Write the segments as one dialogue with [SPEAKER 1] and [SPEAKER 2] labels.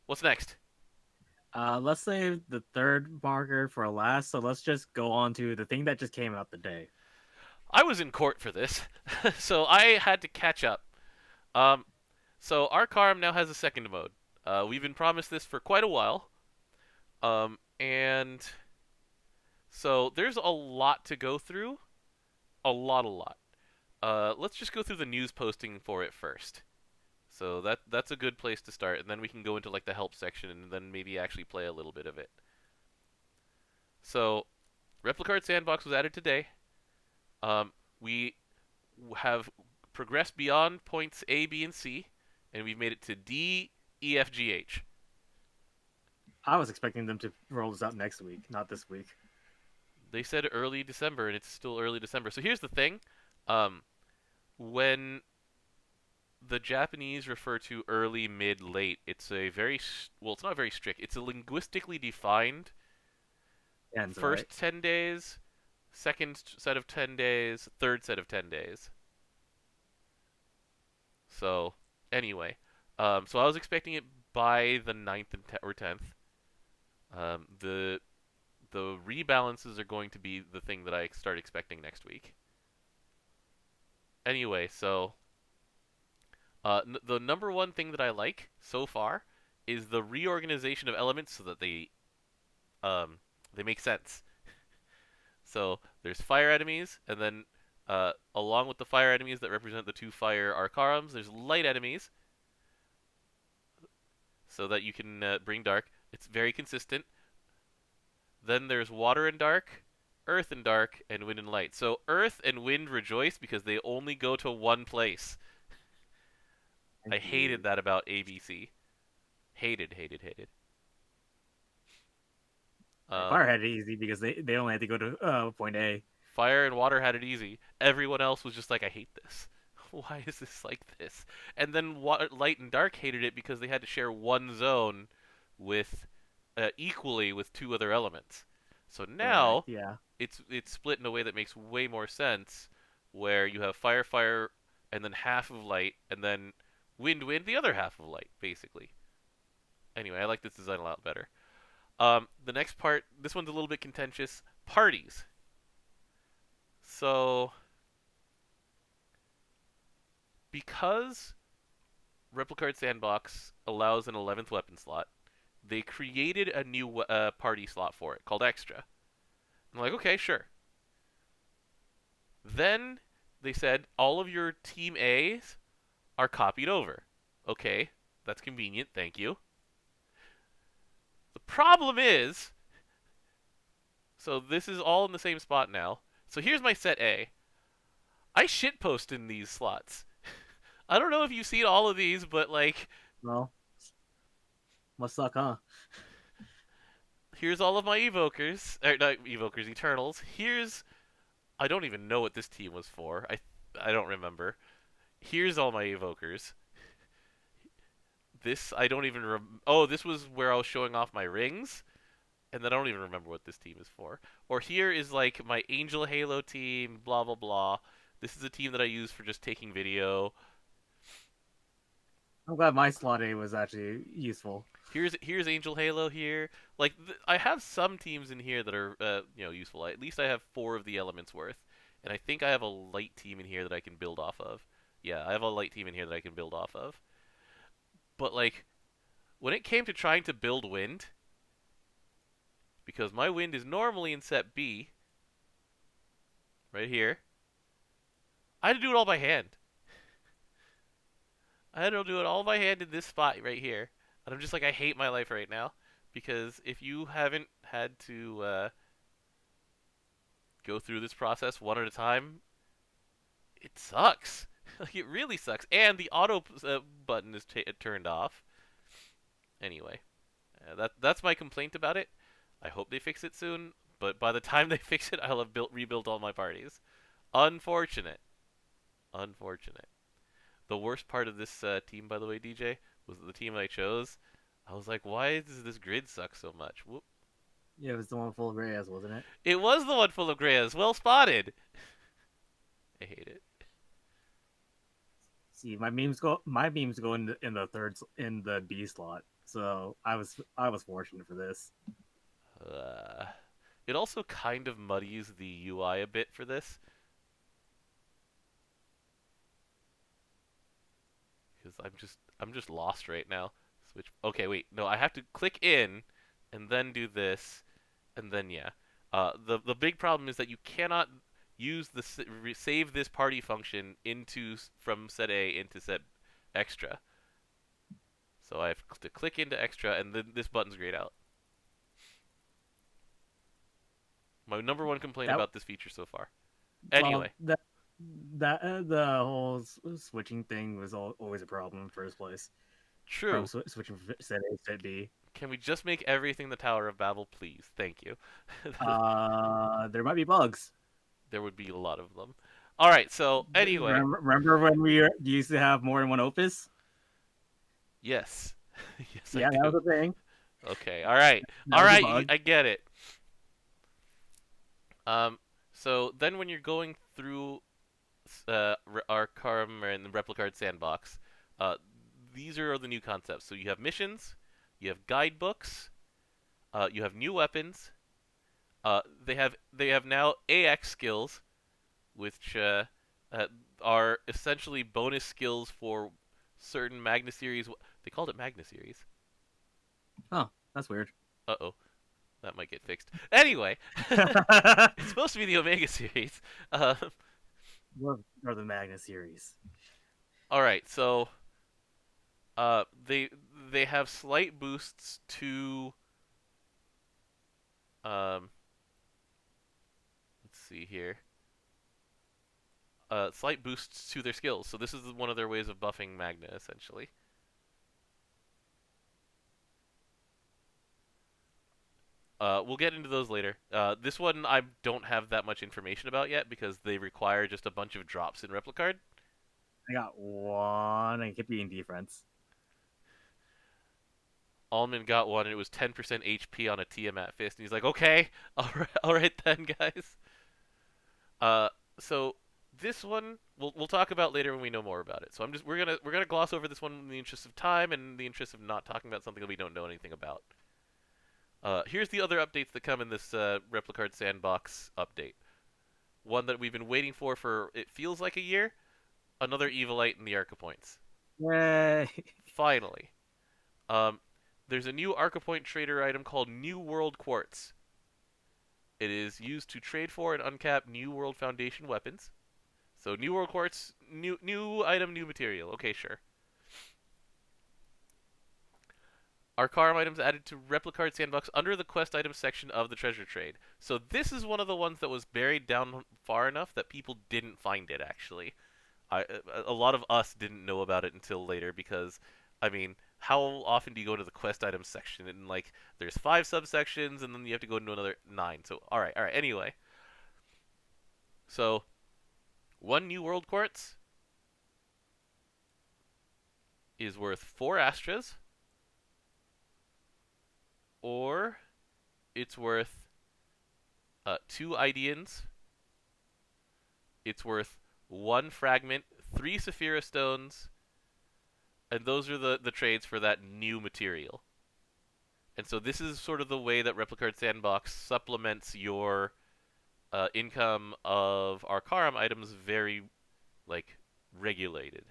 [SPEAKER 1] What's next?
[SPEAKER 2] Let's save the third marker for last, so let's just go on to the thing that just came out today.
[SPEAKER 1] I was in court for this, so I had to catch up. Um, so our Karm now has a second mode. We've been promised this for quite a while. And so there's a lot to go through. A lot. Let's just go through the news posting for it first. So that's a good place to start, and then we can go into like the help section, and then maybe actually play a little bit of it. So, Replicard Sandbox was added today. We have progressed beyond points A, B, and C, and we've made it to D, E, F, G, H.
[SPEAKER 2] I was expecting them to roll this out next week, not this week.
[SPEAKER 1] They said early December, and it's still early December. So here's the thing: um, when the Japanese refer to early, mid, late, it's a very well, it's not very strict. It's a linguistically defined
[SPEAKER 2] Ends, right?
[SPEAKER 1] first 10 days, second set of 10 days, third set of 10 days. So, anyway, so I was expecting it by the 9th or 10th. The rebalances are going to be the thing that I start expecting next week. Anyway, so the number one thing that I like so far is the reorganization of elements so that they make sense. So there's fire enemies, and then along with the fire enemies that represent the two fire Arcarums, there's light enemies, so that you can bring dark. It's very consistent. Then there's water and dark, earth and dark, and wind and light. So earth and wind rejoice because they only go to one place. I hated
[SPEAKER 2] Indeed.
[SPEAKER 1] that about ABC. Hated.
[SPEAKER 2] Fire
[SPEAKER 1] Um,
[SPEAKER 2] had it easy because they only had to go to point A.
[SPEAKER 1] Fire and water had it easy. Everyone else was just like, I hate this. Why is this like this? And then light and dark hated it because they had to share one zone with equally with two other elements. So
[SPEAKER 2] Correct.
[SPEAKER 1] now
[SPEAKER 2] Yeah.
[SPEAKER 1] it's split in a way that makes way more sense, where you have fire, and then half of light, and then wind, the other half of light, basically. Anyway, I like this design a lot better. The next part, this one's a little bit contentious. Parties. So because Replicard Sandbox allows an 11th weapon slot, they created a new party slot for it called Extra. I'm like, okay, sure. Then they said all of your Team A's are copied over. Okay, that's convenient, thank you. The problem is, so this is all in the same spot now. So here's my set A. I shitpost in these slots. I don't know if you've seen all of these, but like,
[SPEAKER 2] Well, must suck, huh?
[SPEAKER 1] here's all of my evokers, or not evokers, Eternals. Here's I don't even know what this team was for. I don't remember. Here's all my evokers. This I don't even oh, this was where I was showing off my rings, and then I don't even remember what this team is for. Or here is like my Angel Halo team, blah blah blah. This is a team that I use for just taking video.
[SPEAKER 2] I'm glad my slot A was actually useful.
[SPEAKER 1] Here's Angel Halo here. Like I have some teams in here that are useful. At least I have four of the elements worth, and I think I have a light team in here that I can build off of. Yeah, I have a light team in here that I can build off of. But like when it came to trying to build wind, because my wind is normally in set B, right here, I had to do it all by hand. I had to do it all by hand in this spot right here, and I'm just like, I hate my life right now because if you haven't had to go through this process one at a time, it sucks. Like it really sucks. And the auto button is turned off. Anyway, that's my complaint about it. I hope they fix it soon. But by the time they fix it, I'll have rebuilt all my parties. Unfortunate. Unfortunate. The worst part of this team, by the way, DJ, was the team I chose. I was like, why does this grid suck so much? Whoop.
[SPEAKER 2] Yeah, it was the one full of Reyes, wasn't it?
[SPEAKER 1] It was the one full of Greyas. Well spotted. I hate it.
[SPEAKER 2] See, my memes go in the in the B slot. So I was fortunate for this.
[SPEAKER 1] Uh, it also kind of muddies the UI a bit for this because I'm just lost right now. Switch. Okay, wait. No, I have to click in and then do this and then yeah. The big problem is that you cannot use the save this party function into from set A into set extra. So I have to click into extra and then this button's grayed out. My number one complaint
[SPEAKER 2] That
[SPEAKER 1] about this feature so far.
[SPEAKER 2] well
[SPEAKER 1] Anyway,
[SPEAKER 2] the whole switching thing was always a problem in the first place. From
[SPEAKER 1] true.
[SPEAKER 2] switching from set A to set B.
[SPEAKER 1] Can we just make everything the Tower of Babel, please? Thank you.
[SPEAKER 2] There might be bugs.
[SPEAKER 1] There would be a lot of them. All right. So anyway,
[SPEAKER 2] Remember when we used to have more than one opus?
[SPEAKER 1] yes, yes, I
[SPEAKER 2] Yeah, that
[SPEAKER 1] do.
[SPEAKER 2] was a thing.
[SPEAKER 1] Okay. All right.
[SPEAKER 2] That
[SPEAKER 1] All
[SPEAKER 2] was a
[SPEAKER 1] right.
[SPEAKER 2] bug.
[SPEAKER 1] I get it. So then when you're going through Arkham and the Replicard Sandbox, uh, these are the new concepts. So you have missions, you have guidebooks, you have new weapons. They have now AX skills, which uh, are essentially bonus skills for certain Magna series. They called it Magna series.
[SPEAKER 2] Oh, that's weird.
[SPEAKER 1] Uh-oh, that might get fixed. Anyway, it's supposed to be the Omega series. Uh,
[SPEAKER 2] or the Magna series.
[SPEAKER 1] all right, so uh, they they have slight boosts to let's see here. Slight boosts to their skills. So this is one of their ways of buffing Magna, essentially. We'll get into those later. This one I don't have that much information about yet because they require just a bunch of drops in Replicard.
[SPEAKER 2] I got one and keep being defense.
[SPEAKER 1] Allman got one and it was 10% HP on a Tiamat fist, and he's like, "Okay, all right then, guys." Uh, so this one we'll talk about later when we know more about it. So we're gonna gloss over this one in the interest of time and in the interest of not talking about something that we don't know anything about. Here's the other updates that come in this Replicard Sandbox update. One that we've been waiting for it feels like a year. Another Evilite in the Arca points.
[SPEAKER 2] Yay!
[SPEAKER 1] Finally. Um, there's a new Arca point trader item called New World Quartz. It is used to trade for and uncap New World Foundation weapons. So New World Quartz, new item, new material. Okay, sure. Arcarum items added to Replicard Sandbox under the quest items section of the treasure trade. So this is one of the ones that was buried down far enough that people didn't find it, actually. A lot of us didn't know about it until later because, I mean, how often do you go to the quest items section? And, like, there's 5 subsections, and then you have to go into another 9. So, alright. Anyway. So, one New World Quartz is worth 4 Astras, or it's worth 2 Ideans. It's worth 1 Fragment, 3 Saphira Stones, and those are the trades for that new material. And so this is sort of the way that Replicard Sandbox supplements your income of Arcarum items very, like, regulated,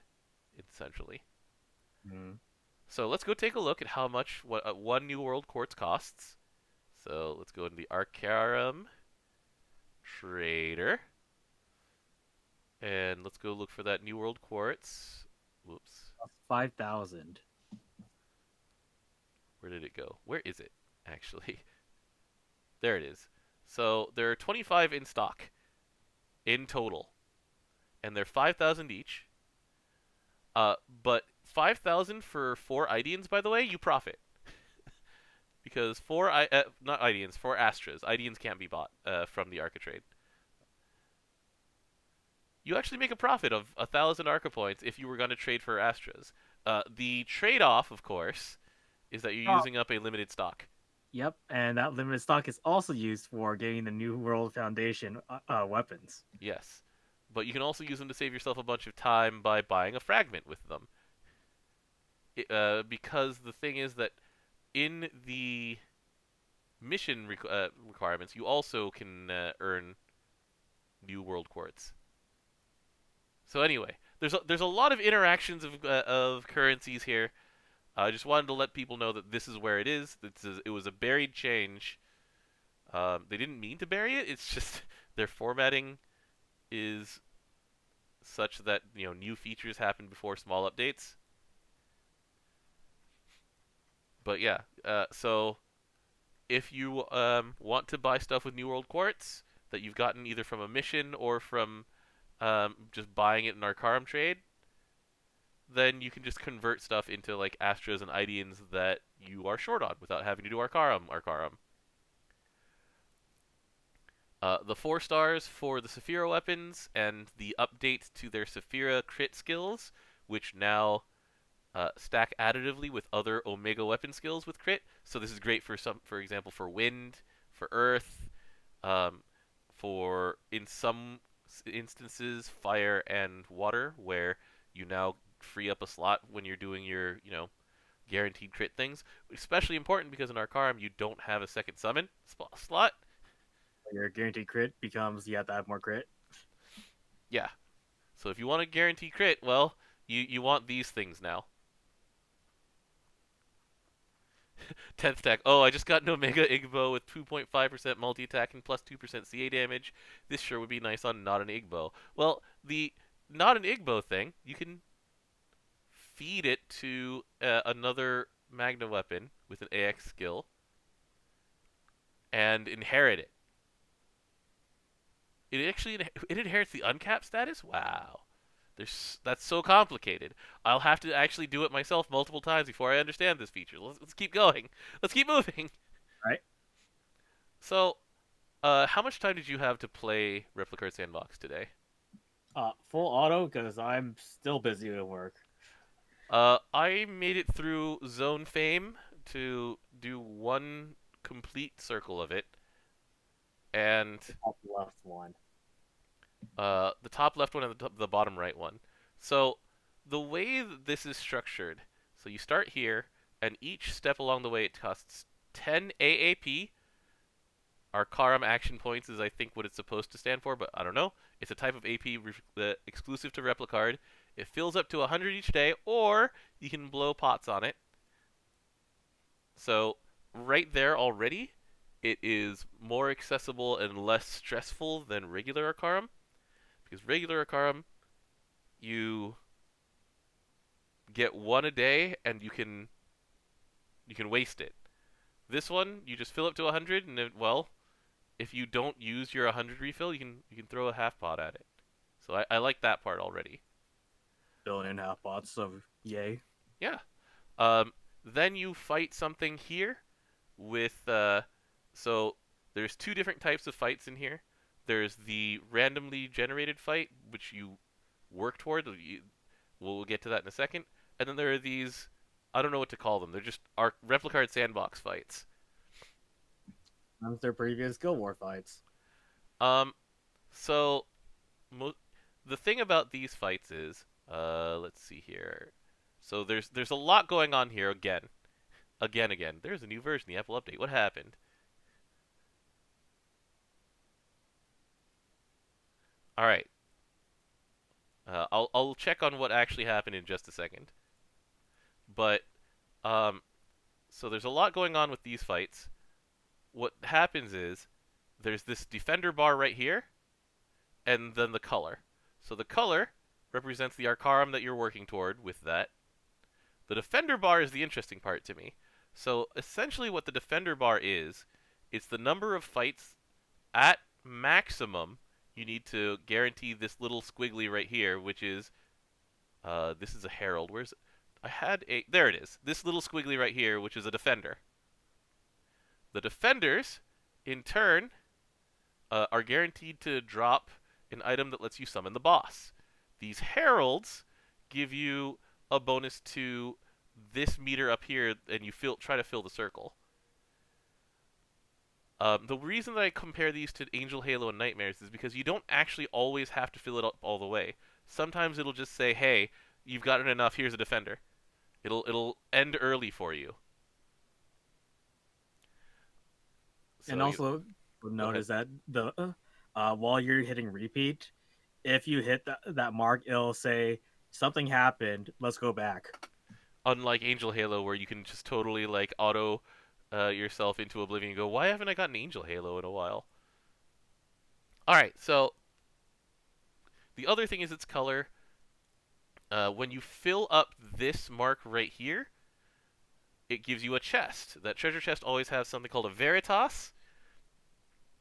[SPEAKER 1] essentially.
[SPEAKER 2] Mm.
[SPEAKER 1] So let's go take a look at how much one New World Quartz costs. So let's go into the Arcarum Trader. And let's go look for that New World Quartz. Whoops.
[SPEAKER 2] 5,000.
[SPEAKER 1] Where did it go? Where is it, actually? There it is. So there are 25 in stock in total. And they're 5,000 each. But 5,000 for 4 Ideans, by the way, you profit. Because not Ideans, 4 Astras. Ideans can't be bought from the Arca trade. You actually make a profit of 1,000 Arca points if you were going to trade for Astras. The trade-off, of course, is that you're
[SPEAKER 2] Oh,
[SPEAKER 1] using up a limited stock.
[SPEAKER 2] yep, and that limited stock is also used for getting the New World Foundation weapons.
[SPEAKER 1] Yes. but you can also use them to save yourself a bunch of time by buying a fragment with them. Because the thing is that in the mission requirements, you also can earn new world quartz. So anyway, there's a lot of interactions of currencies here. I just wanted to let people know that this is where it is. It was a buried change. They didn't mean to bury it. It's just their formatting is such that new features happen before small updates. But yeah, so if you want to buy stuff with New World Quartz that you've gotten either from a mission or from just buying it in Arcarum trade, then you can just convert stuff into like Astras and Ideans that you are short on without having to do Arcarum. The 4 stars for the Saphira weapons and the update to their Saphira crit skills, which now stack additively with other Omega weapon skills with crit. So this is great for example, for wind, for earth, um, for in some instances fire and water, where you now free up a slot when you're doing your guaranteed crit things. Especially important because in Arcarum you don't have a second summon slot.
[SPEAKER 2] Your guaranteed crit becomes you have to have more crit.
[SPEAKER 1] Yeah. So if you want a guaranteed crit, well, you want these things now. 10th stack. Oh, I just got an Omega Igbo with 2.5% multi attack and plus 2% CA damage. This sure would be nice on not an Igbo. Well, the not an Igbo thing, you can feed it to another Magna weapon with an AX skill and inherit it. It inherits the uncapped status. Wow. That's so complicated. I'll have to actually do it myself multiple times before I understand this feature. Let's keep going. Let's keep moving.
[SPEAKER 2] Right.
[SPEAKER 1] So, how much time did you have to play Replicard Sandbox today?
[SPEAKER 2] Full auto because I'm still busy at work.
[SPEAKER 1] I made it through Zone Fame to do one complete circle of it, and
[SPEAKER 2] Top left one.
[SPEAKER 1] the top left one and the bottom right one. So, the way that this is structured, so you start here, and each step along the way it costs 10 AAP. Arcarum action points is, I think, what it's supposed to stand for, but I don't know. It's a type of AP exclusive to Replicard. It fills up to 100 each day, or you can blow pots on it. So, right there already, it is more accessible and less stressful than regular Arcarum. Because regular Arcarum, you get one a day, and you can waste it. This one, you just fill up to 100, and well, if you don't use your 100 refill, you can throw a half pot at it. So I like that part already.
[SPEAKER 2] Billion half bots, so yay.
[SPEAKER 1] Yeah. Then you fight something here with so there's 2 different types of fights in here. There's the randomly generated fight, which you work toward. We'll get to that in a second. And then there are these, I don't know what to call them. They're just our Replicard Sandbox fights.
[SPEAKER 2] That's their previous Guild War fights.
[SPEAKER 1] Um, so the thing about these fights is, let's see here. So there's a lot going on here again. There's a new version, the Apple update. What happened? All right. I'll check on what actually happened in just a second. But um, so there's a lot going on with these fights. What happens is there's this defender bar right here, and then the color. So the color represents the Arcarum that you're working toward with that. The defender bar is the interesting part to me. So essentially what the defender bar is, it's the number of fights at maximum you need to guarantee this little squiggly right here, which is, this is a herald. Where's it? There it is. This little squiggly right here, which is a defender. The defenders, in turn, are guaranteed to drop an item that lets you summon the boss. These heralds give you a bonus to this meter up here, and you try to fill the circle. The reason that I compare these to Angel, Halo, and Nightmares is because you don't actually always have to fill it up all the way. Sometimes it'll just say, "Hey, you've gotten enough. Here's a defender." It'll end early for you.
[SPEAKER 2] And
[SPEAKER 1] So you
[SPEAKER 2] also
[SPEAKER 1] go ahead.
[SPEAKER 2] notice that the while you're hitting repeat, if you hit that mark, it'll say something happened. Let's go back.
[SPEAKER 1] Unlike Angel Halo, where you can just totally like auto yourself into oblivion and go, "Why haven't I gotten Angel Halo in a while?" All right. So the other thing is its color. When you fill up this mark right here, it gives you a chest. That treasure chest always has something called a Veritas,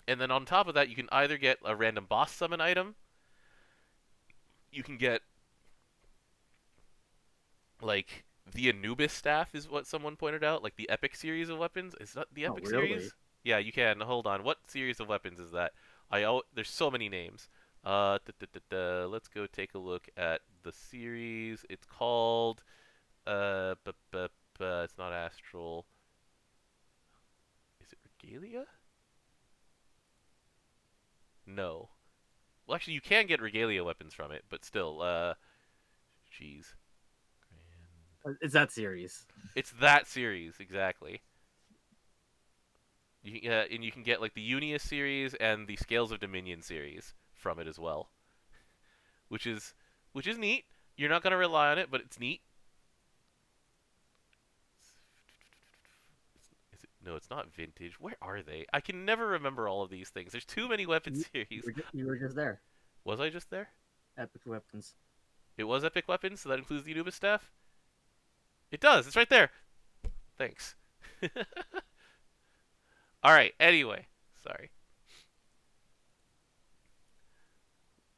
[SPEAKER 1] and then on top of that, you can either get a random boss summon item, you can get like the Anubis staff is what someone pointed out, like the epic series of weapons. Is that the
[SPEAKER 2] Oh,
[SPEAKER 1] epic
[SPEAKER 2] really?
[SPEAKER 1] series? Yeah, you can. Hold on. What series of weapons is that? There's so many names. Let's go take a look at the series. It's called it's not Astral. Is it Regalia? No. Well, actually, you can get Regalia weapons from it, but still, jeez.
[SPEAKER 2] It's that series.
[SPEAKER 1] It's that series exactly. And you can get like the Unia series and the Scales of Dominion series from it as well, which is which is neat. You're not gonna rely on it, but it's neat. Is it, no, it's not vintage. Where are they? I can never remember all of these things. There's too many weapon series.
[SPEAKER 2] You were just there.
[SPEAKER 1] Was I just there?
[SPEAKER 2] Epic weapons.
[SPEAKER 1] It was epic weapons, so that includes the Anubis staff. It does. It's right there. Thanks. All right. Anyway, sorry.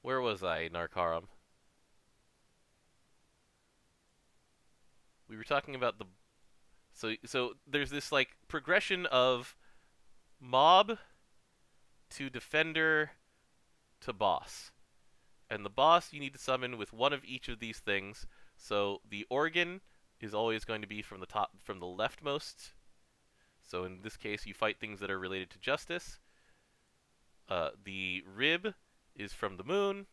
[SPEAKER 1] Where was I, Narkarum? We were talking about the so there's this like progression of mob to defender to boss. And the boss you need to summon with one of each of these things. So the organ is always going to be from the top from the leftmost. So in this case you fight things that are related to justice. The rib is from the moon,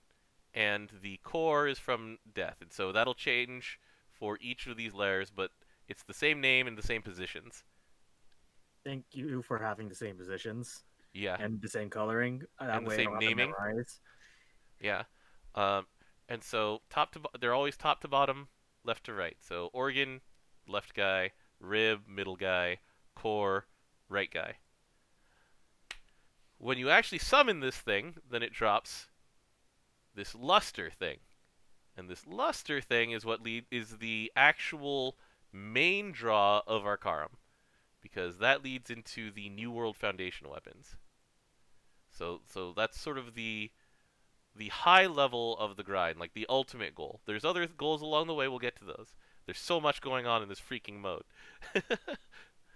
[SPEAKER 1] and the core is from death. And so that'll change for each of these layers, but it's the same name and the same positions.
[SPEAKER 2] Thank you for having the same positions
[SPEAKER 1] Yeah,
[SPEAKER 2] and the same coloring. That
[SPEAKER 1] and the
[SPEAKER 2] way I don't
[SPEAKER 1] same
[SPEAKER 2] have to
[SPEAKER 1] naming.
[SPEAKER 2] memorize.
[SPEAKER 1] Yeah, um, and so they're always top to bottom, left to right. So organ, left guy; rib, middle guy; core, right guy. When you actually summon this thing, then it drops this luster thing. And this luster thing is what is the actual main draw of Arcarum, because that leads into the New World Foundation weapons. So that's sort of the high level of the grind, like the ultimate goal. There's other goals along the way. We'll get to those. There's so much going on in this freaking mode.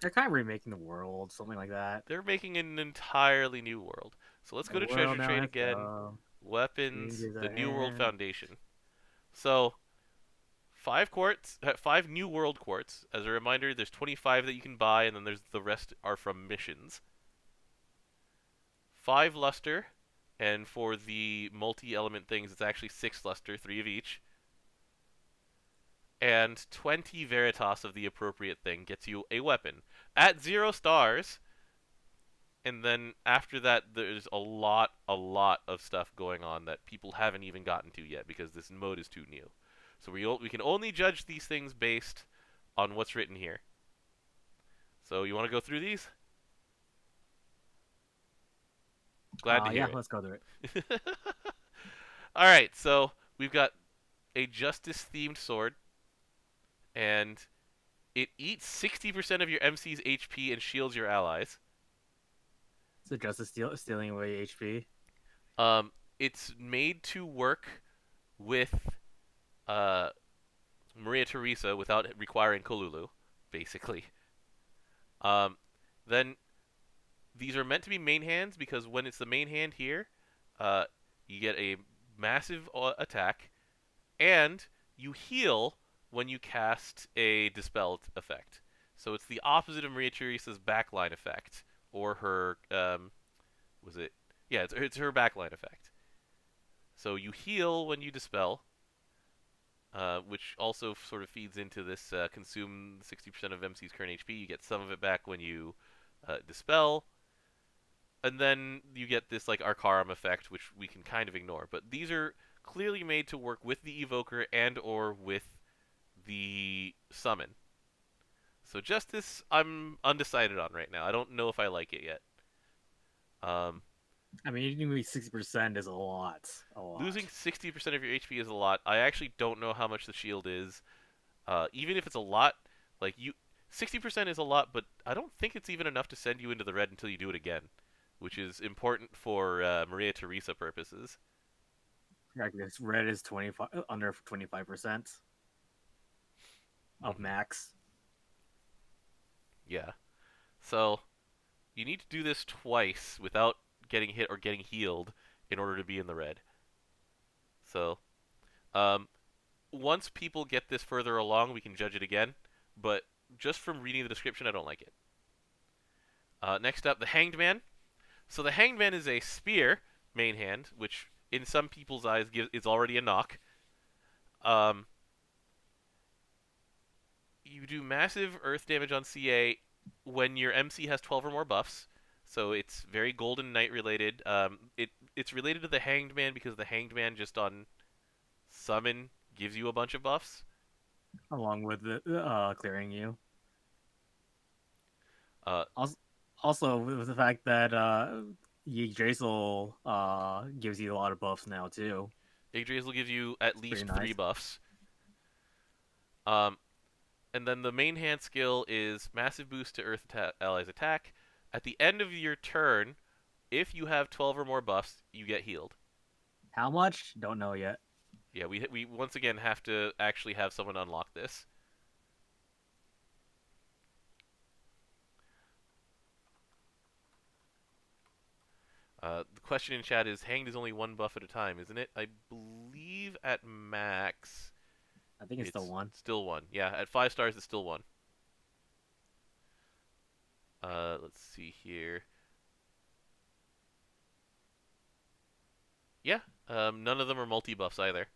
[SPEAKER 2] They're kind of remaking the world, something like that.
[SPEAKER 1] They're making an entirely new world. So let's
[SPEAKER 2] The
[SPEAKER 1] go to
[SPEAKER 2] world
[SPEAKER 1] Treasure
[SPEAKER 2] now
[SPEAKER 1] Train
[SPEAKER 2] has
[SPEAKER 1] again.
[SPEAKER 2] come.
[SPEAKER 1] Weapons,
[SPEAKER 2] Changes
[SPEAKER 1] the
[SPEAKER 2] at
[SPEAKER 1] New World
[SPEAKER 2] hand.
[SPEAKER 1] Foundation. So 5 New World quartz. As a reminder, there's 25 that you can buy, and then there's the rest are from missions. 5 luster, and for the multi-element things, it's actually 6 luster, 3 of each. And 20 veritas of the appropriate thing gets you a weapon at 0 stars. And then after that, there's a lot of stuff going on that people haven't even gotten to yet because this mode is too new. So we can only judge these things based on what's written here. So you want to go through these? Glad to hear
[SPEAKER 2] Yeah,
[SPEAKER 1] it.
[SPEAKER 2] let's go through it.
[SPEAKER 1] All right, so we've got a justice themed sword, and it eats 60% of your MC's HP and shields your allies.
[SPEAKER 2] So just stealing away HP.
[SPEAKER 1] It's made to work with uh, Maria Theresa without requiring Kolulu, basically. Um, then these are meant to be main hands because when it's the main hand here, uh, you get a massive attack, and you heal when you cast a dispel effect. So it's the opposite of Maria Theresa's backline effect or her was it? Yeah, it's her backline effect. So you heal when you dispel, which also sort of feeds into this consume 60% of MC's current HP. You get some of it back when you dispel, and then you get this like Arcarum effect, which we can kind of ignore. But these are clearly made to work with the Evoker and or with the summon. So Justice, I'm undecided on right now. I don't know if I like it yet. Um,
[SPEAKER 2] I mean, even 60% is a lot. A lot.
[SPEAKER 1] Losing 60% of your HP is a lot. I actually don't know how much the shield is. Even if it's a lot, like you, 60% is a lot, but I don't think it's even enough to send you into the red until you do it again, which is important for Maria Theresa purposes.
[SPEAKER 2] I guess red is 25 under 25% of
[SPEAKER 1] Hmm.
[SPEAKER 2] max.
[SPEAKER 1] Yeah. So you need to do this twice without getting hit or getting healed in order to be in the red. So um, once people get this further along, we can judge it again. But just from reading the description, I don't like it. Next up, the Hanged Man. So the Hanged Man is a spear main hand, which in some people's eyes is already a knock. Um, you do massive earth damage on CA when your MC has 12 or more buffs. So it's very Golden Knight related. It's related to the Hanged Man because the Hanged Man just on summon gives you a bunch of buffs.
[SPEAKER 2] Along with the clearing you.
[SPEAKER 1] Uh,
[SPEAKER 2] Also, also with the fact that Yggdrasil gives you a lot of buffs now too.
[SPEAKER 1] Yggdrasil will give you at
[SPEAKER 2] It's pretty
[SPEAKER 1] least three
[SPEAKER 2] nice.
[SPEAKER 1] buffs. Um, and then the main hand skill is massive boost to Earth allies attack. At the end of your turn, if you have 12 or more buffs, you get healed.
[SPEAKER 2] How much? Don't know yet.
[SPEAKER 1] Yeah, we once again have to actually have someone unlock this. The question in chat is hanged is only one buff at a time, isn't it? I believe at max
[SPEAKER 2] I think it's the
[SPEAKER 1] it's
[SPEAKER 2] one.
[SPEAKER 1] still one. Yeah, at 5 stars it's still one. Let's see here. Yeah, none of them are multi buffs either.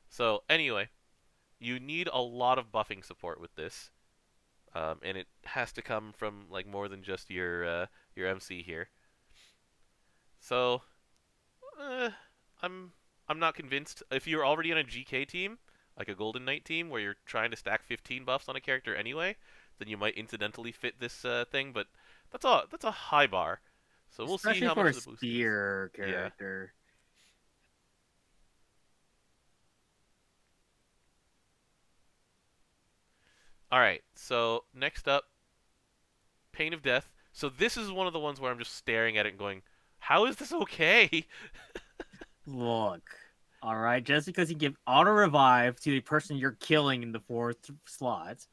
[SPEAKER 1] So anyway, you need a lot of buffing support with this, and it has to come from like more than just your MC here. So uh, I'm I'm not convinced. If you're already on a GK team, like a Golden Knight team, where you're trying to stack 15 buffs on a character anyway, then you might incidentally fit this thing. But that's a high bar. So we'll see
[SPEAKER 2] Especially
[SPEAKER 1] how
[SPEAKER 2] for
[SPEAKER 1] much
[SPEAKER 2] a
[SPEAKER 1] the boost is.
[SPEAKER 2] spear
[SPEAKER 1] Yeah.
[SPEAKER 2] character.
[SPEAKER 1] All right. So next up, Pain of Death. So this is one of the ones where I'm just staring at it and going, "How is this okay?"
[SPEAKER 2] Look. Alright, just because you give auto revive to the person you're killing in the fourth slot,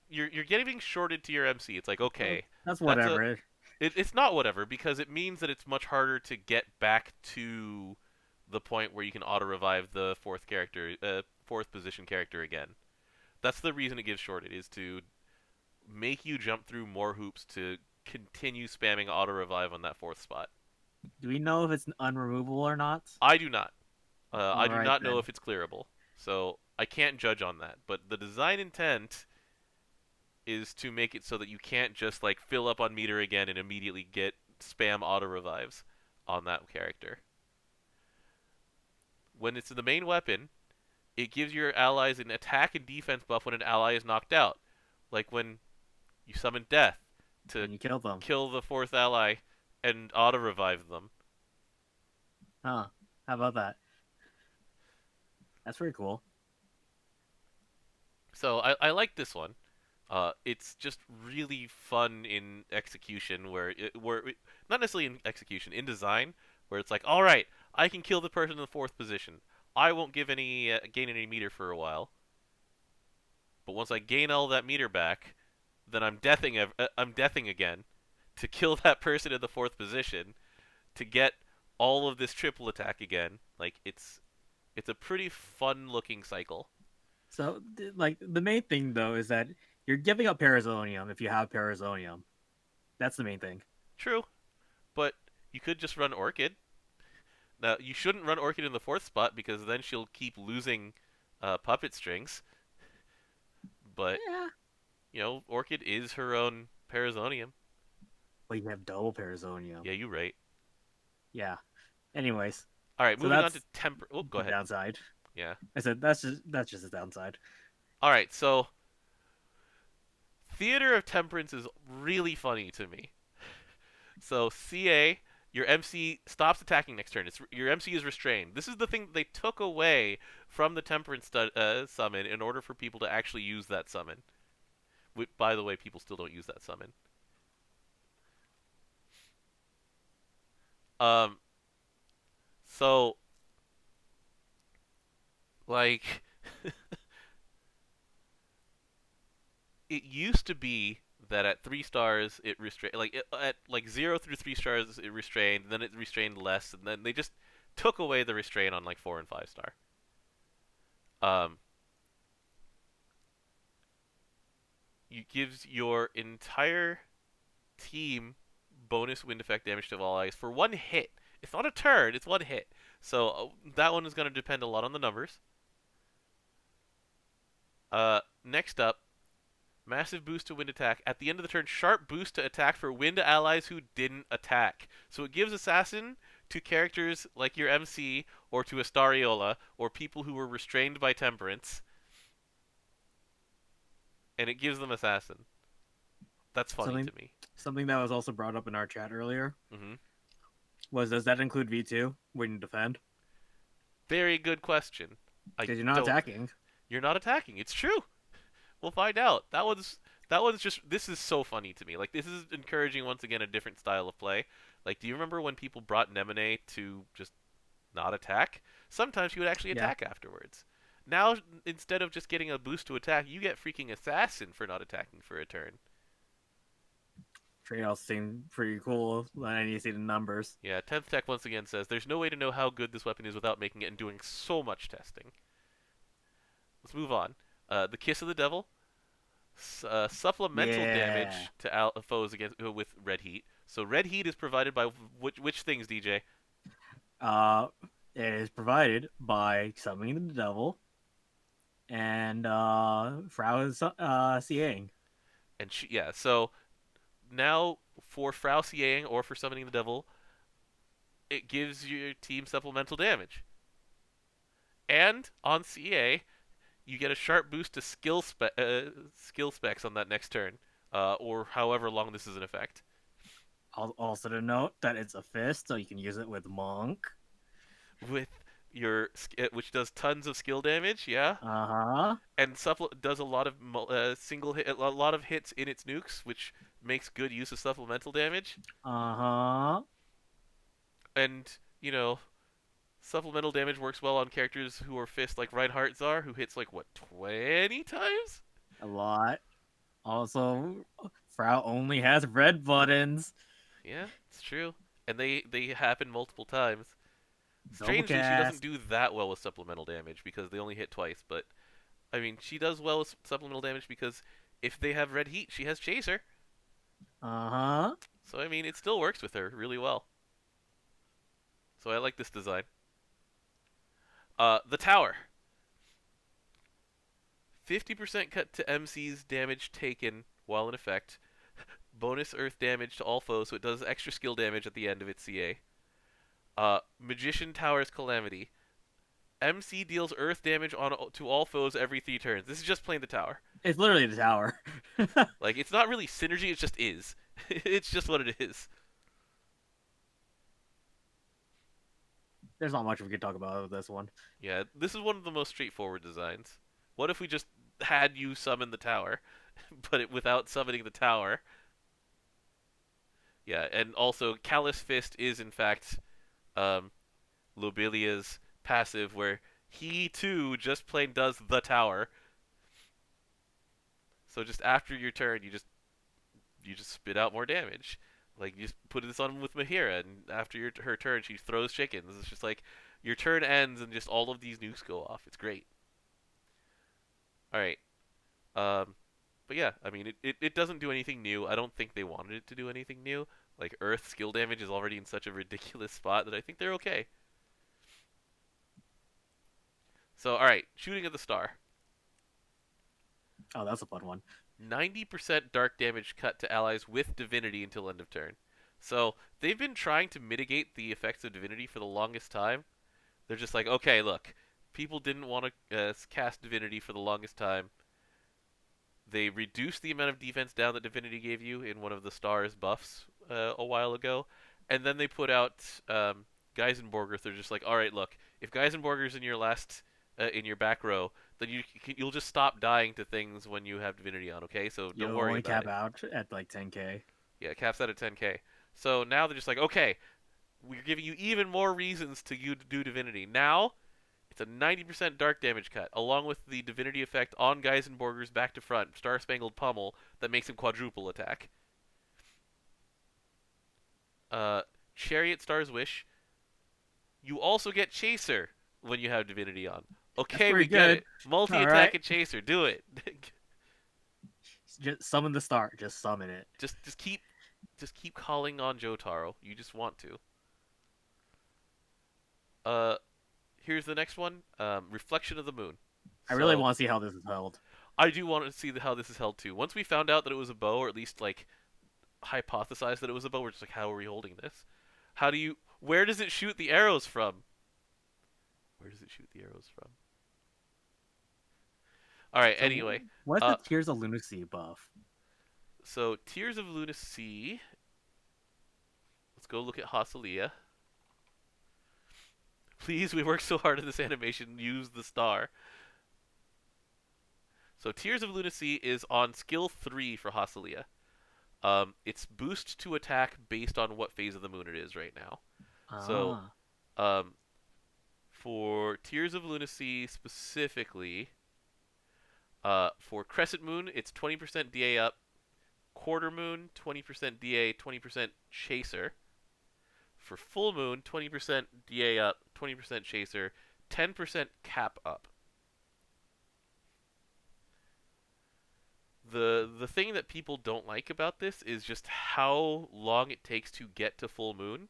[SPEAKER 1] you're getting shorted to your MC. It's like okay,
[SPEAKER 2] that's
[SPEAKER 1] that's a
[SPEAKER 2] whatever.
[SPEAKER 1] it's not whatever because it means that it's much harder to get back to the point where you can auto revive the fourth position character again. That's the reason it gives shorted is to make you jump through more hoops to continue spamming auto revive on that fourth spot.
[SPEAKER 2] Do we know if it's unremovable or not?
[SPEAKER 1] I do not. I do
[SPEAKER 2] Alright
[SPEAKER 1] not know
[SPEAKER 2] then.
[SPEAKER 1] if it's clearable, so I can't judge on that. But the design intent is to make it so that you can't just like fill up on meter again and immediately get spam auto revives on that character. When it's the main weapon, it gives your allies an attack and defense buff when an ally is knocked out. Like when you summon Death to
[SPEAKER 2] And you kill them.
[SPEAKER 1] kill the fourth ally and auto revive them.
[SPEAKER 2] Huh. How about that? That's pretty cool.
[SPEAKER 1] So I like this one. It's just really fun in execution, not necessarily in execution, in design, where it's like, all right, I can kill the person in the fourth position. I won't give any gain any meter for a while, but once I gain all that meter back, then I'm deathing again to kill that person in the fourth position to get all of this triple attack again. Like it's a pretty fun looking cycle.
[SPEAKER 2] So, like, the main thing though is that you're giving up Parazonium if you have Parazonium. That's the main thing.
[SPEAKER 1] True, but you could just run Orchid. Now you shouldn't run Orchid in the fourth spot because then she'll keep losing puppet strings. But
[SPEAKER 2] Yeah.
[SPEAKER 1] Orchid is her own Parazonium.
[SPEAKER 2] But you have double Parazonium.
[SPEAKER 1] Yeah, you right.
[SPEAKER 2] Yeah. Anyways,
[SPEAKER 1] All right,
[SPEAKER 2] so
[SPEAKER 1] moving on to
[SPEAKER 2] that's
[SPEAKER 1] Temper. Oh, go
[SPEAKER 2] the
[SPEAKER 1] ahead.
[SPEAKER 2] downside.
[SPEAKER 1] Yeah.
[SPEAKER 2] I said that's just a downside.
[SPEAKER 1] All right, so Theater of Temperance is really funny to me. So CA, your MC stops attacking next turn. Your MC is restrained. This is the thing that they took away from the Temperance summon in order for people to actually use that summon. By the way, people still don't use that summon. Um, so like it used to be that at 3 stars it restrained, at like 0 through 3 stars it restrained, and then it restrained less, and then they just took away the restraint on like 4 and 5 star. Um, it gives your entire team bonus wind effect damage to all allies for 1 hit. It's not a turn; it's 1 hit. So that one is going to depend a lot on the numbers. Next up, massive boost to wind attack. At the end of the turn, sharp boost to attack for wind allies who didn't attack. So it gives Assassin to characters like your MC or to Astariola or people who were restrained by Temperance, and it gives them Assassin. That's funny
[SPEAKER 2] Something
[SPEAKER 1] to me.
[SPEAKER 2] something that was also brought up in our chat earlier
[SPEAKER 1] Mm-hmm.
[SPEAKER 2] was, does that include V2 when you defend?
[SPEAKER 1] Very good question. I
[SPEAKER 2] Because you're not
[SPEAKER 1] don't.
[SPEAKER 2] attacking.
[SPEAKER 1] You're not attacking. It's true. We'll find out. That one's just. This is so funny to me. Like this is encouraging once again a different style of play. Like, do you remember when people brought Nemine to just not attack? Sometimes he would actually
[SPEAKER 2] Yeah.
[SPEAKER 1] attack afterwards. Now, instead of just getting a boost to attack, you get freaking Assassin for not attacking for a turn.
[SPEAKER 2] Trade-offs seem pretty cool when you see the numbers.
[SPEAKER 1] Yeah, 10th Tech once again says, there's no way to know how good this weapon is without making it and doing so much testing. Let's move on. The Kiss of the Devil. Supplemental
[SPEAKER 2] Yeah.
[SPEAKER 1] damage to foes against with Red Heat. So Red Heat is provided by which things, DJ?
[SPEAKER 2] Uh, it is provided by summoning the devil and Frau is seeing.
[SPEAKER 1] And yeah, so now for Frau CAing or for summoning the devil, it gives your team supplemental damage. And on CA, you get a sharp boost to skill specs on that next turn, or however long this is in effect.
[SPEAKER 2] Also to note that it's a fist, so you can use it with monk.
[SPEAKER 1] With your which does tons of skill damage, yeah,
[SPEAKER 2] Uh huh.
[SPEAKER 1] and does a lot of single hit, a lot of hits in its nukes, which makes good use of supplemental damage.
[SPEAKER 2] Uh huh.
[SPEAKER 1] And supplemental damage works well on characters who are fist like Reinhardt Czar, who hits like what 20 times.
[SPEAKER 2] A lot. Also, Frau only has red buttons.
[SPEAKER 1] Yeah, it's true, and they happen multiple times.
[SPEAKER 2] Double
[SPEAKER 1] Strangely, she doesn't
[SPEAKER 2] cast.
[SPEAKER 1] do that well with supplemental damage because they only hit twice. But I mean, she does well with supplemental damage because if they have red heat, she has chaser.
[SPEAKER 2] Uh huh.
[SPEAKER 1] So I mean, it still works with her really well. So I like this design. The tower. 50% cut to MC's damage taken while in effect. Bonus earth damage to all foes, so it does extra skill damage at the end of its CA. Magician Tower's Calamity. MC deals earth damage to all foes every 3 turns. This is just playing the tower.
[SPEAKER 2] It's literally the tower.
[SPEAKER 1] Like, it's not really synergy, it just is. It's just what it is.
[SPEAKER 2] There's not much we could talk about with this one.
[SPEAKER 1] Yeah, this is one of the most straightforward designs. What if we just had you summon the tower, but without summoning the tower? Yeah, and also Callous Fist is in fact um, Lobilia's passive, where he too just plain does the tower. So just after your turn, you just spit out more damage. Like you just put this on with Mahira, and after her turn, she throws chickens. It's just like your turn ends, and just all of these nukes go off. It's great. All right. Um, But yeah, I mean, it doesn't do anything new. I don't think they wanted it to do anything new. Like Earth skill damage is already in such a ridiculous spot that I think they're okay. So all right, shooting at the star.
[SPEAKER 2] Oh, that's a fun one.
[SPEAKER 1] 90% dark damage cut to allies with divinity until end of turn. So they've been trying to mitigate the effects of divinity for the longest time. They're just like, okay, look, people didn't want to cast divinity for the longest time. They reduced the amount of defense down that divinity gave you in one of the stars buffs a while ago, and then they put out Geisenborger. They're just like, all right, look, if Geisenborger's in your last in your back row, then you'll just stop dying to things when you have divinity on. Okay, so don't
[SPEAKER 2] You'll
[SPEAKER 1] worry
[SPEAKER 2] only
[SPEAKER 1] about
[SPEAKER 2] cap
[SPEAKER 1] it.
[SPEAKER 2] out at like 10k.
[SPEAKER 1] Yeah, it caps out at 10k. So now they're just like, okay, we're giving you even more reasons to you do divinity. Now it's a 90% dark damage cut, along with the divinity effect on Geisenborger's back to front, Star Spangled Pummel, that makes him quadruple attack. Uh, Chariot Star's Wish. You also get Chaser when you have divinity on.
[SPEAKER 2] That's
[SPEAKER 1] Okay, we
[SPEAKER 2] pretty
[SPEAKER 1] get
[SPEAKER 2] good.
[SPEAKER 1] it. Multi
[SPEAKER 2] All
[SPEAKER 1] attack
[SPEAKER 2] right,
[SPEAKER 1] and Chaser, do it.
[SPEAKER 2] just summon the star. Just summon it.
[SPEAKER 1] just keep calling on Jotaro. You just want to. Uh, Here's the next one. Reflection of the Moon.
[SPEAKER 2] I really
[SPEAKER 1] So
[SPEAKER 2] want to see how this is held.
[SPEAKER 1] I do want to see how this is held too. Once we found out that it was a bow, or at least like hypothesized that it was a bow, we're just like, how are we holding this? How do you? Where does it shoot the arrows from? Where does it shoot the arrows from? All right.
[SPEAKER 2] So,
[SPEAKER 1] Anyway,
[SPEAKER 2] what's the
[SPEAKER 1] uh,
[SPEAKER 2] Tears of Lunacy buff?
[SPEAKER 1] so Tears of Lunacy. Let's go look at Hasilia. Please, we worked so hard on this animation. Use the star. So Tears of Lunacy is on skill 3 for Hasilia. It's boost to attack based on what phase of the moon it is right now. So,
[SPEAKER 2] Ah,
[SPEAKER 1] um, for Tears of Lunacy specifically, for Crescent Moon, it's 20% DA up. Quarter Moon, 20% DA, 20% Chaser. For Full Moon, 20% DA up, 20% Chaser, 10% Cap up. The thing that people don't like about this is just how long it takes to get to full moon.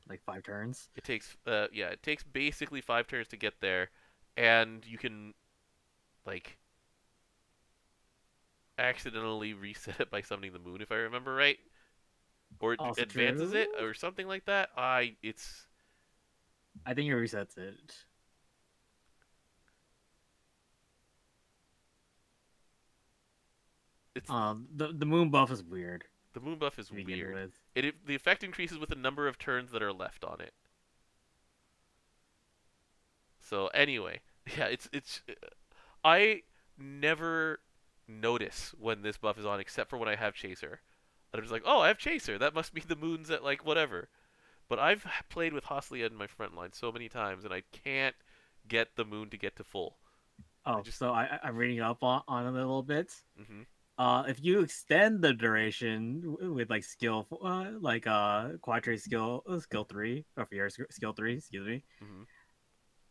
[SPEAKER 2] like 5 turns.
[SPEAKER 1] It takes basically 5 turns to get there, and you can like accidentally reset it by summoning the moon if I remember right, or it
[SPEAKER 2] Also
[SPEAKER 1] advances
[SPEAKER 2] true.
[SPEAKER 1] it or something like that.
[SPEAKER 2] I think it resets it.
[SPEAKER 1] It's
[SPEAKER 2] The moon buff is weird
[SPEAKER 1] the moon buff is
[SPEAKER 2] to begin
[SPEAKER 1] weird.
[SPEAKER 2] with.
[SPEAKER 1] The effect increases with the number of turns that are left on it. So anyway, yeah, it's I never notice when this buff is on except for when I have Chaser. And I'm just like, oh, I have Chaser. That must be the moons at like whatever. But I've played with Hoslia in my front line so many times, and I can't get the moon to get to full. I
[SPEAKER 2] Oh,
[SPEAKER 1] just,
[SPEAKER 2] so I'm reading up on it a little bit.
[SPEAKER 1] mm-hmm,
[SPEAKER 2] If you extend the duration with like quadrante skill 3 or for your skill 3, excuse me,
[SPEAKER 1] mm-hmm.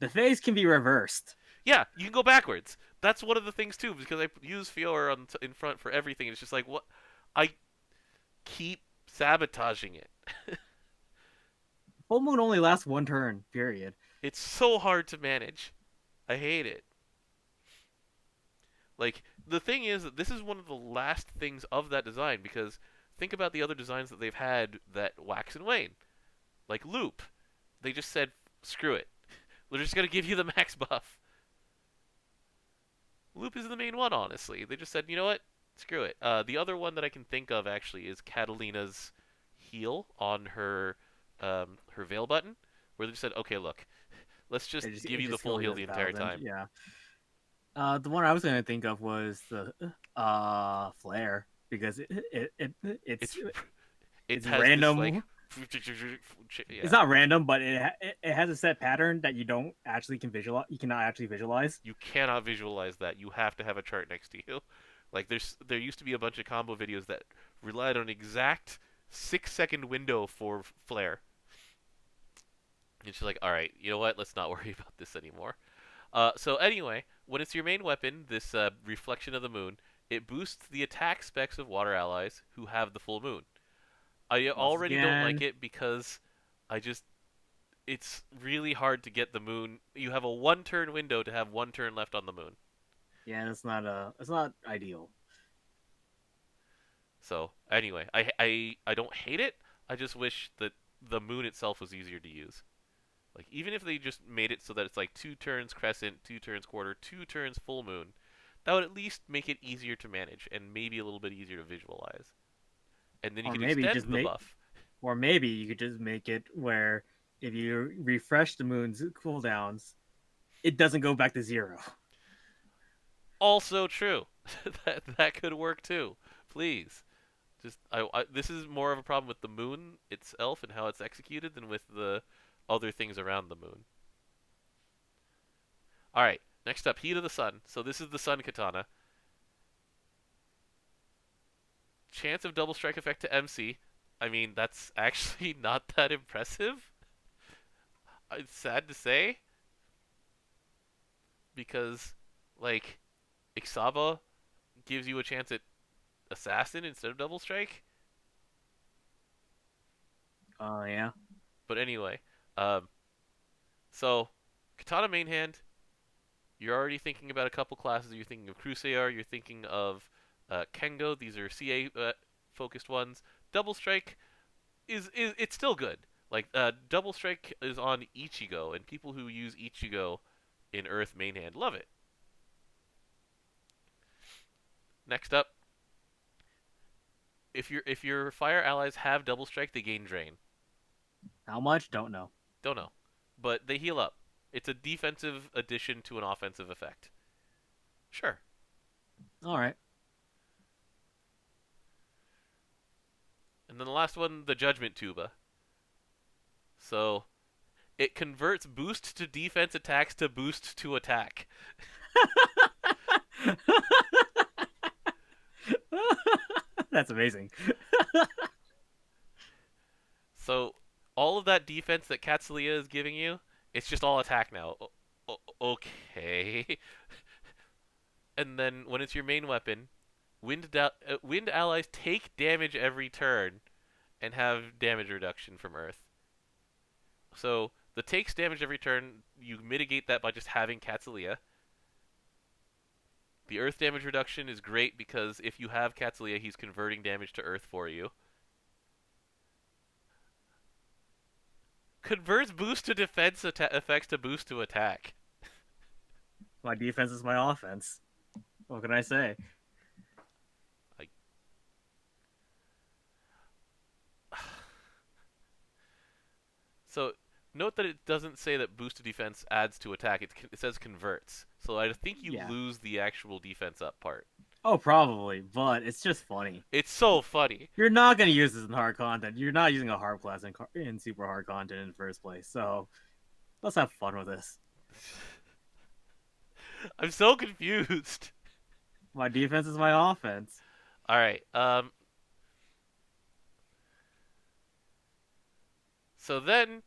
[SPEAKER 2] the phase can be reversed.
[SPEAKER 1] Yeah, you can go backwards. That's one of the things too, because I use Fiora in front for everything. And it's just like what I keep sabotaging it.
[SPEAKER 2] Full moon only lasts 1 turn. Period.
[SPEAKER 1] It's so hard to manage. I hate it. Like the thing is that this is one of the last things of that design because think about the other designs that they've had that wax and wane. Like Loop. They just said screw it. We're just gonna give you the max buff. Loop is the main one, honestly. They just said, you know what? Screw it. The other one that I can think of actually is Catalina's heal on her veil button, where they just said, okay, look, let's just give
[SPEAKER 2] It
[SPEAKER 1] you the
[SPEAKER 2] just
[SPEAKER 1] full
[SPEAKER 2] heals you
[SPEAKER 1] heal
[SPEAKER 2] as
[SPEAKER 1] the entire
[SPEAKER 2] 1,000.
[SPEAKER 1] time.
[SPEAKER 2] Yeah. The one I was gonna think of was the flare because
[SPEAKER 1] It's it
[SPEAKER 2] it's
[SPEAKER 1] has this like
[SPEAKER 2] random. It's
[SPEAKER 1] yeah.
[SPEAKER 2] not random, but it has a set pattern that you cannot actually visualize.
[SPEAKER 1] You cannot visualize that. You have to have a chart next to you. Like there used to be a bunch of combo videos that relied on exact 6 second window for flare. And she's like, all right, you know what? Let's not worry about this anymore. So anyway, when it's your main weapon, this reflection of the moon, it boosts the attack specs of water allies who have the full moon. I
[SPEAKER 2] Once
[SPEAKER 1] already don't like
[SPEAKER 2] again,
[SPEAKER 1] it because I just it's really hard to get the moon. You have a 1 turn window to have 1 turn left on the moon.
[SPEAKER 2] yeah, it's not ideal.
[SPEAKER 1] So anyway, I don't hate it. I just wish that the moon itself was easier to use. Like even if they just made it so that it's like 2 turns crescent, 2 turns quarter, 2 turns full moon, that would at least make it easier to manage and maybe a little bit easier to visualize. And then you
[SPEAKER 2] Or
[SPEAKER 1] could
[SPEAKER 2] maybe
[SPEAKER 1] extend
[SPEAKER 2] just
[SPEAKER 1] the
[SPEAKER 2] make,
[SPEAKER 1] buff.
[SPEAKER 2] or maybe you could just make it where if you refresh the moon's cooldowns, it doesn't go back to zero.
[SPEAKER 1] Also true. That could work too. Please. Just this is more of a problem with the moon itself and how it's executed than with the other things around the moon. All right, next up, Heat of the Sun. So this is the Sun Katana. Chance of double strike effect to MC. I mean, that's actually not that impressive. It's sad to say because like Ixaba gives you a chance at assassin instead of double strike.
[SPEAKER 2] Oh yeah.
[SPEAKER 1] But anyway, um, so Katana main hand. You're already thinking about a couple classes. You're thinking of Crusader. You're thinking of Kengo. These are CA focused ones. Double strike is it's still good. Like double strike is on Ichigo, and people who use Ichigo in Earth main hand love it. Next up, if your fire allies have double strike, they gain drain.
[SPEAKER 2] How much? Don't know.
[SPEAKER 1] Don't know, but they heal up. It's a defensive addition to an offensive effect. Sure.
[SPEAKER 2] All right.
[SPEAKER 1] And then the last one, the Judgment Tuba. So it converts boost to defense attacks to boost to attack.
[SPEAKER 2] That's amazing.
[SPEAKER 1] So all of that defense that Katsulia is giving you, it's just all attack now. Okay. And then when it's your main weapon, wind allies take damage every turn and have damage reduction from Earth. So the takes damage every turn, you mitigate that by just having Katsulia. The Earth damage reduction is great because if you have Katsulia, he's converting damage to Earth for you. Converts boost to defense effects to boost to attack.
[SPEAKER 2] My defense is my offense. What can I say?
[SPEAKER 1] Like, so note that it doesn't say that boost to defense adds to attack. It says converts. So I think you
[SPEAKER 2] Yeah.
[SPEAKER 1] lose the actual defense up part.
[SPEAKER 2] Oh, probably, but it's just funny.
[SPEAKER 1] It's so funny.
[SPEAKER 2] You're not going to use this in hard content. You're not using a hard class in super hard content in the first place. So let's have fun with this.
[SPEAKER 1] I'm so confused.
[SPEAKER 2] My defense is my offense.
[SPEAKER 1] All right. So then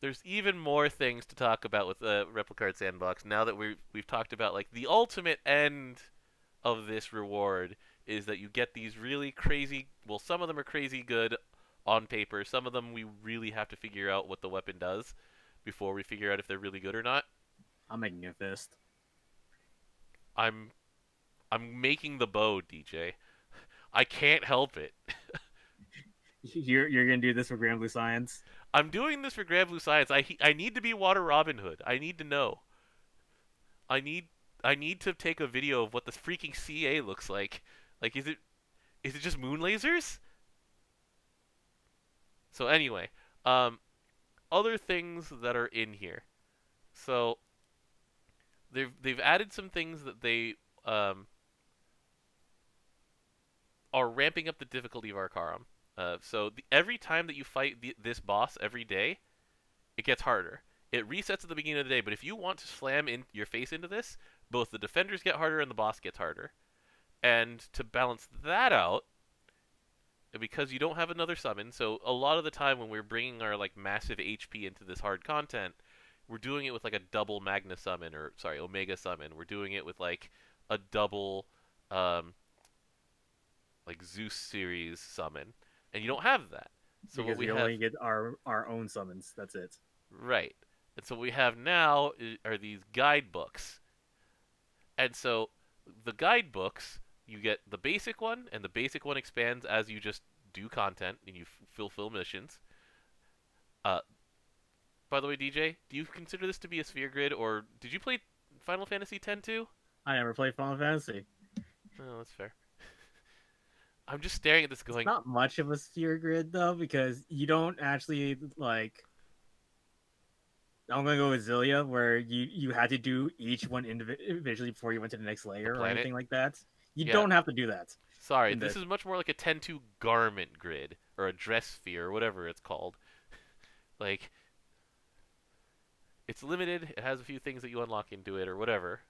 [SPEAKER 1] there's even more things to talk about with Replicard Sandbox. Now that we've talked about like the ultimate end of this reward is that you get these really crazy. Well, some of them are crazy good on paper. Some of them we really have to figure out what the weapon does before we figure out if they're really good or not.
[SPEAKER 2] I'm making a fist.
[SPEAKER 1] I'm I'm making the bow, DJ. I can't help it.
[SPEAKER 2] You're gonna do this for Granblue Science.
[SPEAKER 1] I'm doing this for Granblue Science. I need to be Water Robin Hood. I need to know. I need I need to take a video of what the freaking CA looks like. Like is it just moon lasers? So anyway, um other things that are in here. So they've added some things that they um are ramping up the difficulty of Arcarum. Every time that you fight this boss every day, it gets harder. It resets at the beginning of the day, but if you want to slam in your face into this, both the defenders get harder and the boss gets harder. And to balance that out, because you don't have another summon, so a lot of the time when we're bringing our like massive HP into this hard content, we're doing it with like a double Magna summon or sorry Omega summon. We're doing it with like a double um, like Zeus series summon, and you don't have that. So what
[SPEAKER 2] because
[SPEAKER 1] we
[SPEAKER 2] we
[SPEAKER 1] have,
[SPEAKER 2] only get our own summons. That's it.
[SPEAKER 1] right? And so what we have now are these guidebooks, and so the guidebooks, you get the basic one, and the basic one expands as you just do content and you fulfill missions. Uh, by the way, DJ, do you consider this to be a sphere grid, or did you play Final Fantasy X too?
[SPEAKER 2] I never played Final Fantasy.
[SPEAKER 1] Oh, that's fair. I'm just staring at this
[SPEAKER 2] It's
[SPEAKER 1] going,
[SPEAKER 2] not much of a sphere grid though, because you don't actually like. I'm gonna go with Zillia, where you had to do each one individually before you went to the next
[SPEAKER 1] the
[SPEAKER 2] layer or
[SPEAKER 1] planet?
[SPEAKER 2] anything like that. You
[SPEAKER 1] Yeah,
[SPEAKER 2] don't have to do that
[SPEAKER 1] sorry,
[SPEAKER 2] in
[SPEAKER 1] this
[SPEAKER 2] this.
[SPEAKER 1] is much more like a 10-2 garment grid, or a dress sphere, or whatever it's called. Like, it's limited, it has a few things that you unlock into it, or whatever.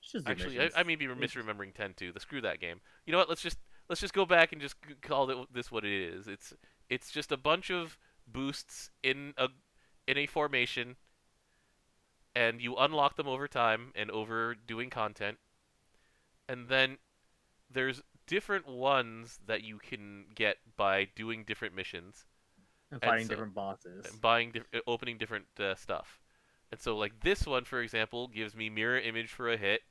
[SPEAKER 2] It's just do
[SPEAKER 1] Actually, I
[SPEAKER 2] missions.
[SPEAKER 1] may be
[SPEAKER 2] It's
[SPEAKER 1] misremembering 10-2. The screw that game. You know what? Let's just go back and just call this what it is. It's just a bunch of boosts in a formation, and you unlock them over time and over doing content, and then there's different ones that you can get by doing different missions,
[SPEAKER 2] and
[SPEAKER 1] and
[SPEAKER 2] fighting
[SPEAKER 1] so
[SPEAKER 2] different bosses.
[SPEAKER 1] opening different stuff. And so, like this one, for example, gives me mirror image for a hit.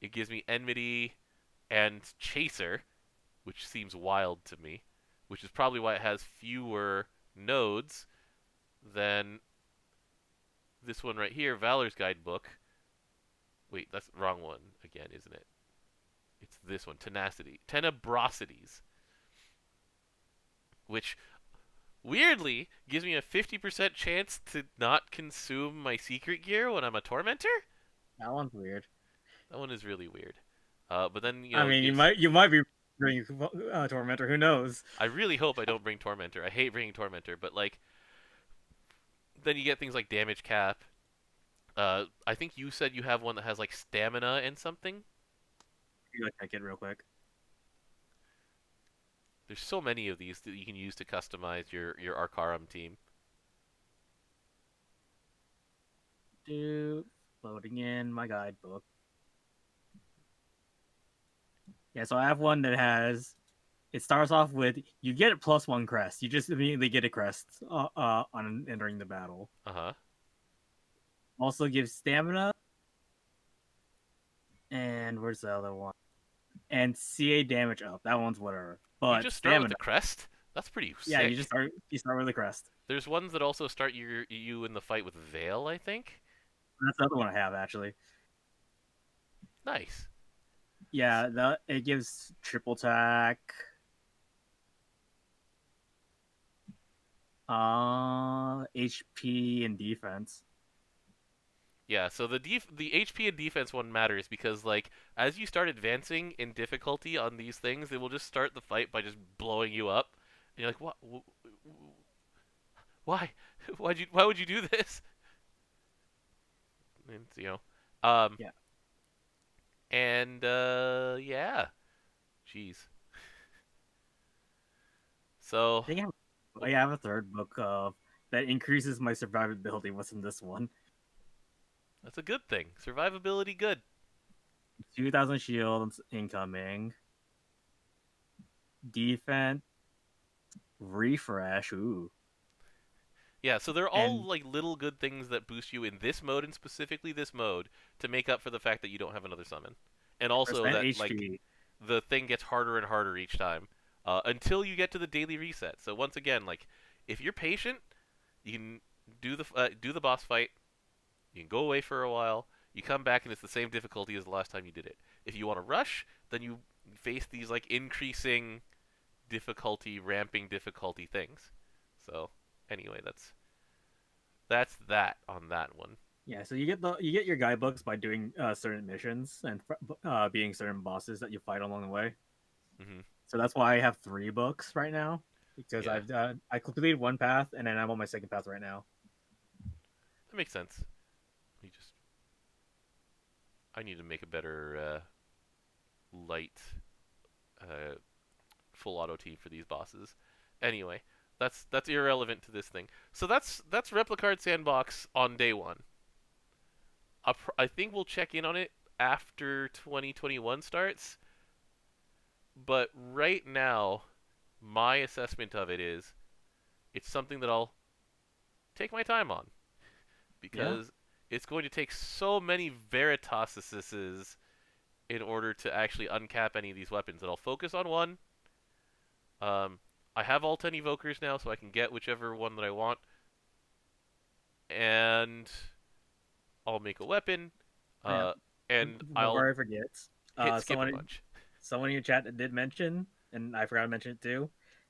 [SPEAKER 1] It gives me enmity and chaser, which seems wild to me, which is probably why it has fewer nodes than this one right here, Valor's Guidebook. Wait, that's the wrong one again, isn't it? It's this one, Tenacity. Tenebrosities, which weirdly gives me a 50% chance to not consume my secret gear when I'm a Tormentor?
[SPEAKER 2] That one's weird.
[SPEAKER 1] That one is really weird. But then,
[SPEAKER 2] I
[SPEAKER 1] it
[SPEAKER 2] mean, you
[SPEAKER 1] gives.
[SPEAKER 2] might be bringing Tormentor. Who knows?
[SPEAKER 1] I really hope I don't bring Tormentor. I hate bringing Tormentor, but, like, then you get things like damage cap. I think you said you have one that has, like, stamina and something.
[SPEAKER 2] You like that kid real quick.
[SPEAKER 1] There's so many of these that you can use to customize your Arcarum team.
[SPEAKER 2] Dude, loading in my guidebook. Yeah, so I have one that has. It starts off with you get a +1 crest. You just immediately get a crest on entering the battle.
[SPEAKER 1] Uh huh.
[SPEAKER 2] Also gives stamina, and where's the other one? And CA damage up. That one's whatever.
[SPEAKER 1] You
[SPEAKER 2] But
[SPEAKER 1] just start with the
[SPEAKER 2] stamina,
[SPEAKER 1] crest. That's pretty
[SPEAKER 2] yeah, you just
[SPEAKER 1] sick.
[SPEAKER 2] start with the crest.
[SPEAKER 1] There's ones that also start you in the fight with Veil, I think.
[SPEAKER 2] That's the other one I have actually.
[SPEAKER 1] Nice.
[SPEAKER 2] Yeah, it gives triple attack, HP and defense.
[SPEAKER 1] Yeah, so the HP and defense one matters because, like, as you start advancing in difficulty on these things, they will just start the fight by just blowing you up. And you're like, what? Why? Why would you do this? And, um,
[SPEAKER 2] Yeah,
[SPEAKER 1] and yeah, jeez.
[SPEAKER 2] I
[SPEAKER 1] So
[SPEAKER 2] think I have a third book of that increases my survivability. What's in this one?
[SPEAKER 1] that's a good thing. Survivability, good.
[SPEAKER 2] 2,000 shields incoming. Defense, refresh. Ooh,
[SPEAKER 1] Yeah, so they're all
[SPEAKER 2] and
[SPEAKER 1] like little good things that boost you in this mode and specifically this mode to make up for the fact that you don't have another summon, and also
[SPEAKER 2] percent
[SPEAKER 1] that, like,
[SPEAKER 2] HP.
[SPEAKER 1] the thing gets harder and harder each time until you get to the daily reset. So once again, like, if you're patient, you can do the boss fight. You can go away for a while. You come back and it's the same difficulty as the last time you did it. If you want to rush, then you face these, like, increasing difficulty, ramping difficulty things. So anyway, that's that on that one.
[SPEAKER 2] Yeah, so you get your guidebooks by doing certain missions and being certain bosses that you fight along the way.
[SPEAKER 1] Hmm.
[SPEAKER 2] So that's why I have 3 books right now because
[SPEAKER 1] Yeah,
[SPEAKER 2] I completed one path and then I'm on my second path right now.
[SPEAKER 1] that makes sense. We just I need to make a better light uh, full auto team for these bosses. Anyway, that's irrelevant to this thing. So that's Replicard Sandbox on day one. I think we'll check in on it after 2021 starts. But right now, my assessment of it is it's something that I'll take my time on
[SPEAKER 2] Yeah,
[SPEAKER 1] because it's going to take so many Veritasises in order to actually uncap any of these weapons that I'll focus on one. Um, I have all 10 evokers now, so I can get whichever one that I want, and I'll make a weapon,
[SPEAKER 2] oh, yeah.
[SPEAKER 1] uh, and I'll
[SPEAKER 2] Before I forget,
[SPEAKER 1] hit skip a
[SPEAKER 2] someone
[SPEAKER 1] bunch.
[SPEAKER 2] in your chat did mention, and I forgot to mention it too,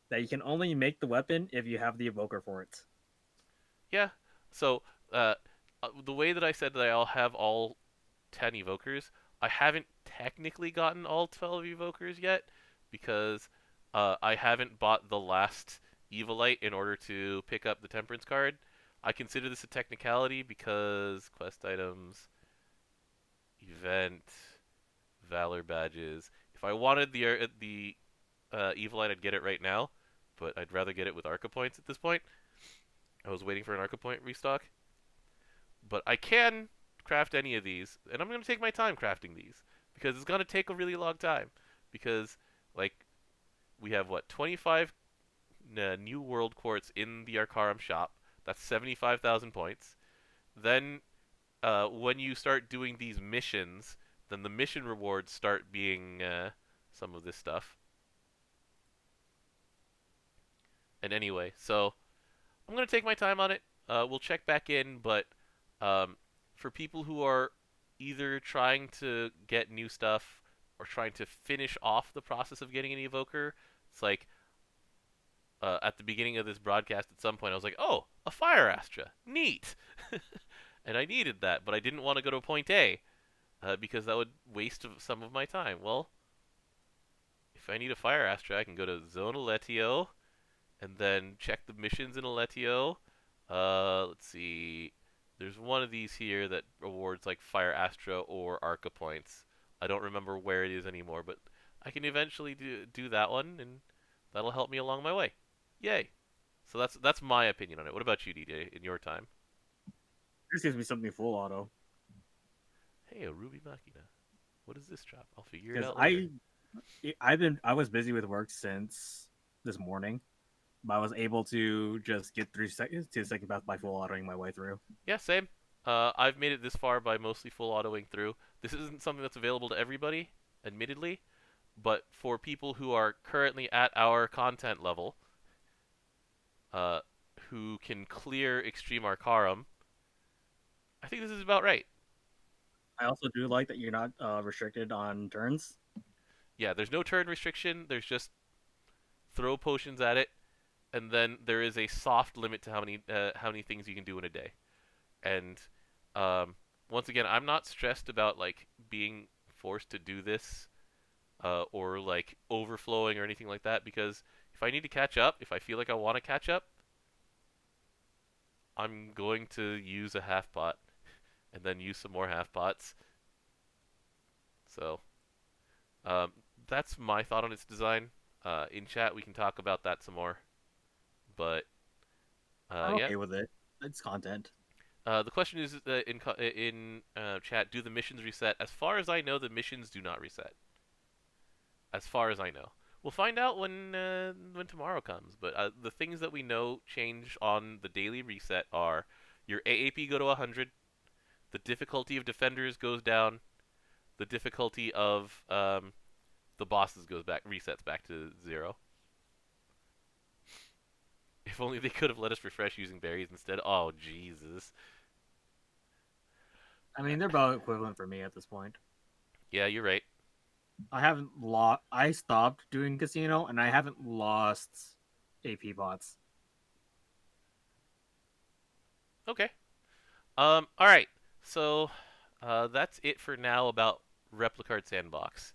[SPEAKER 2] that you can only make the weapon if you have the evoker for it.
[SPEAKER 1] Yeah. So uh, the way that I said that I'll have all 10 evokers, I haven't technically gotten all 12 evokers yet because I haven't bought the last Evilite in order to pick up the Temperance card. I consider this a technicality because quest items, event, valor badges. If I wanted the Evilite, I'd get it right now, but I'd rather get it with Arca points at this point. I was waiting for an Arca point restock. But I can craft any of these, and I'm going to take my time crafting these because it's going to take a really long time. Because, like, we have what 25 new world quartz in the Arcarum shop. That's 75,000 points. Then, when you start doing these missions, then the mission rewards start being some of this stuff. And anyway, so I'm gonna take my time on it. We'll check back in, but um, for people who are either trying to get new stuff or trying to finish off the process of getting an evoker, it's like at the beginning of this broadcast, at some point, I was like, "Oh, a fire astra, neat," and I needed that, but I didn't want to go to point A because that would waste some of my time. Well, if I need a fire astra, I can go to Zone Aletio and then check the missions in Aletio. Let's see. There's one of these here that rewards like Fire Astra or Arca points. I don't remember where it is anymore, but I can eventually do that one, and that'll help me along my way. Yay! So that's my opinion on it. What about you, DJ? In your time?
[SPEAKER 2] This gives me something full auto
[SPEAKER 1] Hey, a Ruby Machina. What does this drop? I'll figure it
[SPEAKER 2] because
[SPEAKER 1] out later.
[SPEAKER 2] I was busy with work since this morning, but I was able to just get 3 seconds to second path by full autoing my way through.
[SPEAKER 1] Yeah, same. I've made it this far by mostly full autoing through. This isn't something that's available to everybody, admittedly, but for people who are currently at our content level, uh, who can clear Extreme Arcarum, I think this is about right.
[SPEAKER 2] I also do like that you're not restricted on turns.
[SPEAKER 1] Yeah, there's no turn restriction. There's just throw potions at it, and then there is a soft limit to how many things you can do in a day. And um, once again, I'm not stressed about like being forced to do this or like overflowing or anything like that because if I need to catch up, if I feel like I want to catch up, I'm going to use a half pot and then use some more half pots. So um, that's my thought on its design. In chat, we can talk about that some more. But
[SPEAKER 2] I'm
[SPEAKER 1] yeah,
[SPEAKER 2] okay with it. It's content.
[SPEAKER 1] the question is in chat: do the missions reset? As far as I know, the missions do not reset. As far as I know, we'll find out when tomorrow comes. But the things that we know change on the daily reset are your AAP go to 100, the difficulty of defenders goes down, the difficulty of the bosses resets back to 0. If only they could have let us refresh using berries instead. Oh Jesus.
[SPEAKER 2] I mean, they're about equivalent for me at this point.
[SPEAKER 1] Yeah, you're right.
[SPEAKER 2] I haven't lost. I stopped doing casino, and I haven't lost AP bots.
[SPEAKER 1] Okay. All right. So, that's it for now about Replicard Sandbox.